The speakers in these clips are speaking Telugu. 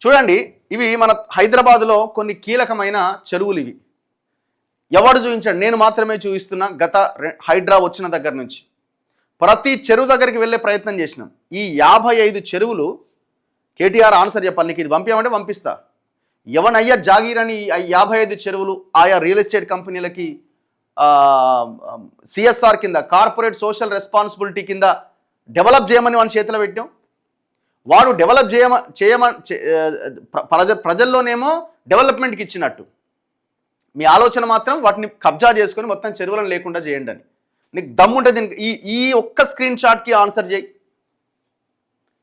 చూడండి, ఇవి మన హైదరాబాద్లో కొన్ని కీలకమైన చెరువులు. ఇవి ఎవడు చూపించాడు? నేను మాత్రమే చూపిస్తున్నా. గత హైడ్రా వచ్చిన దగ్గర నుంచి ప్రతి చెరువు దగ్గరికి వెళ్ళే ప్రయత్నం చేసినాం. ఈ 55 చెరువులు కేటీఆర్ ఆన్సర్ చెప్పాలి. నీకు ఇది పంపించమంటే పంపిస్తా. ఎవనయ్యా జాగీర్ అని 55 చెరువులు ఆయా రియల్ ఎస్టేట్ కంపెనీలకి సిఎస్ఆర్ కింద, కార్పొరేట్ సోషల్ రెస్పాన్సిబిలిటీ కింద డెవలప్ చేయమని వాని చేతిలో పెట్టాం. వాడు డెవలప్ ప్రజల్లోనేమో డెవలప్మెంట్కి ఇచ్చినట్టు, మీ ఆలోచన మాత్రం వాటిని కబ్జా చేసుకొని మొత్తం చెరువులను లేకుండా చేయండి అని. నీకు దమ్ముంటే దీనికి ఈ ఒక్క స్క్రీన్ షాట్కి ఆన్సర్ చేయి.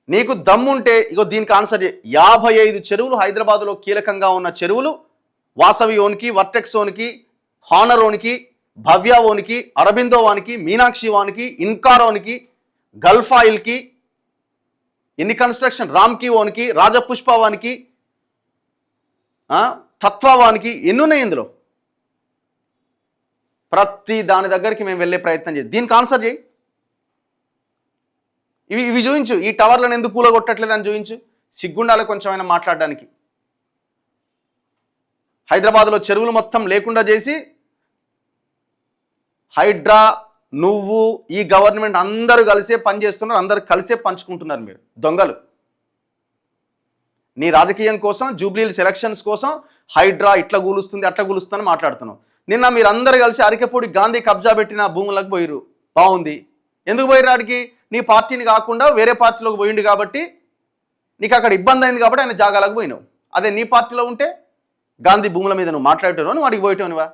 నీకు దమ్ముంటే ఇగో దీనికి ఆన్సర్ చేయి. 55 చెరువులు హైదరాబాద్లో కీలకంగా ఉన్న చెరువులు, వాసవి ఓనికి, వర్టెక్స్ ఓనికి, హానర్ ఓనికి, భవ్య ఓనికి, అరబిందో వానికి, మీనాక్షి వానికి, ఇన్కార్ ఓనికి, గల్ఫ్ ఆయిల్కి, ఎన్ని కన్స్ట్రక్షన్, రామ్కి ఓనికి, రాజపుష్ప వానికి, తత్వవానికి, ఎన్ని ఉన్నాయి ఇందులో. ప్రతి దాని దగ్గరికి మేము వెళ్ళే ప్రయత్నం చేసి దీనికి ఆన్సర్ చేయి. ఇవి చూపించు. ఈ టవర్లను ఎందుకు కూలగొట్టట్లేదు అని చూపించు. సిగ్గుండాలి కొంచెమైనా మాట్లాడడానికి. హైదరాబాద్లో చెరువులు మొత్తం లేకుండా చేసి హైడ్రా, నువ్వు, ఈ గవర్నమెంట్ అందరూ కలిసే పనిచేస్తున్నారు, అందరూ కలిసే పంచుకుంటున్నారు. మీరు దొంగలు. నీ రాజకీయం కోసం, జూబ్లీహిల్స్ ఎలక్షన్స్ కోసం హైడ్రా ఇట్లా కూలుస్తుంది అట్లా కూలుస్తుందని మాట్లాడుతున్నావు. నిన్న మీరందరూ కలిసి అరికెపూడి గాంధీ కబ్జా పెట్టిన భూములకు పోయిరు. బాగుంది. ఎందుకు పోయిరు? ఆడికి నీ పార్టీని కాకుండా వేరే పార్టీలోకి పోయిండు కాబట్టి, నీకు అక్కడ ఇబ్బంది అయింది కాబట్టి ఆయన జాగాలకు పోయినావు. అదే నీ పార్టీలో ఉంటే గాంధీ భూముల మీద నువ్వు మాట్లాడేటోను, వాడికి పోయేటోనివా?